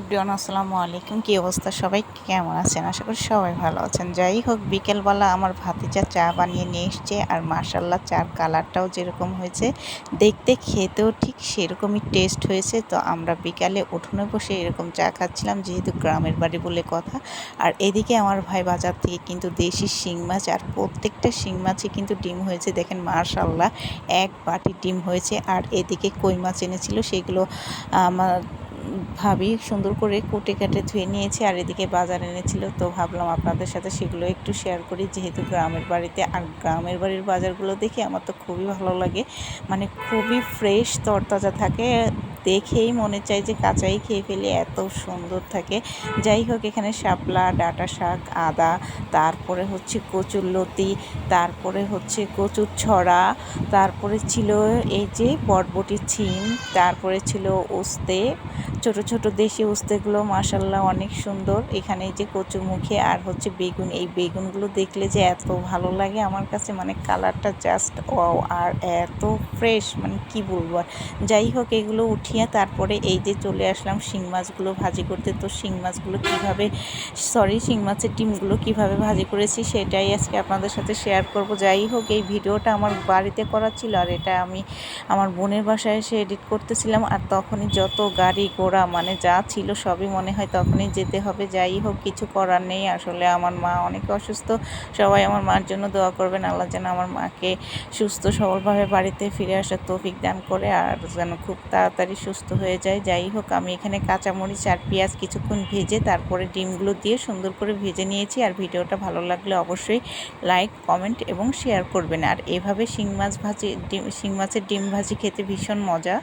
Everyone আসসালামু আলাইকুম। কী অবস্থা, সবাই কেমন আছেন? আশা করি সবাই ভালো আছেন। যাই হোক, বিকেলবেলা আমার ভাতিজা চা বানিয়ে নিয়ে এসছে, আর মাশাল্লাহ চার কালারটাও যেরকম হয়েছে দেখতে খেতেও ঠিক সেরকমই টেস্ট হয়েছে। তো আমরা বিকালে উঠোনে বসে এরকম চা খাচ্ছিলাম, যেহেতু গ্রামের বাড়ি বলে কথা। আর এদিকে আমার ভাই বাজার থেকে কিন্তু দেশি শিং মাছ, আর প্রত্যেকটা শিং মাছে কিন্তু ডিম হয়েছে। দেখেন মাশাল্লাহ, এক বাটি ডিম হয়েছে। আর এদিকে কই মাছ এনেছিল, সেগুলো আমার ভাবি সুন্দর করে কুটে কাটে ধুয়ে নিয়েছে। আর এদিকে বাজার এনেছিল, তো ভাবলাম আপনাদের সাথে সেগুলো একটু শেয়ার করি, যেহেতু গ্রামের বাড়িতে। আর গ্রামের বাড়ির বাজারগুলো দেখে আমার তো খুবই ভালো লাগে, মানে খুবই ফ্রেশ তরতাজা থাকে, দেখেই মনে চায় যে কাঁচাই খেয়ে ফেলে, এত সুন্দর থাকে। যাই হোক, এখানে শাপলা, ডাঁটা শাক, আদা, তারপরে হচ্ছে কচুরলতি, তারপরে হচ্ছে কচুর ছড়া, তারপরে ছিল এই যে বরবটি ছিম, তারপরে ছিল উস্তে, ছোট ছোট দেশি উস্তেগুলো মাশাল্লাহ অনেক সুন্দর। এখানে এই যে কচুরমুখী আর হচ্ছে বেগুন, এই বেগুনগুলো দেখলে যে এত ভালো লাগে আমার কাছে, মানে কালারটা জাস্ট ওয়াও, আর এত ফ্রেশ, মানে কি বলবো আর। যাই হোক, এগুলো উঠিয়ে তারপরে এই যে চলে আসলাম শিং মাছগুলো ভাজি করতে। তো শিং মাছগুলো কীভাবে শিং মাছের ডিমগুলো কীভাবে ভাজি করেছি সেটাই আজকে আপনাদের সাথে শেয়ার করব। যাই হোক, এই ভিডিওটা আমার বাড়িতে করা ছিল, আর এটা আমি আমার বোনের বাসায় এসে এডিট করতেছিলাম। আর তখনই যত গাড়ি ঘোড়া, মানে যা ছিল সবই মনে হয় তখনই যেতে হবে। যাই হোক, কিছু করার নেই। আসলে আমার মা অনেক অসুস্থ, সবাই আমার মার জন্য দোয়া করবেন, আল্লাহ যেন আমার মাকে সুস্থ সবলভাবে বাড়িতে ফিরে আসার তৌফিক দান করে, আর যেন খুব তাড়াতাড়ি সুস্থ হয়ে যায়। যাই হোক, আমি এখানে কাঁচামরিচ আর পেঁয়াজ কিছুক্ষণ ভেজে তারপরে ডিমগুলো দিয়ে সুন্দর করে ভেজে নিয়েছি। আর ভিডিওটা ভালো লাগলে অবশ্যই লাইক, কমেন্ট এবং শেয়ার করবেন। আর এভাবে শিং মাছের ডিম ভাজি খেতে ভীষণ মজা।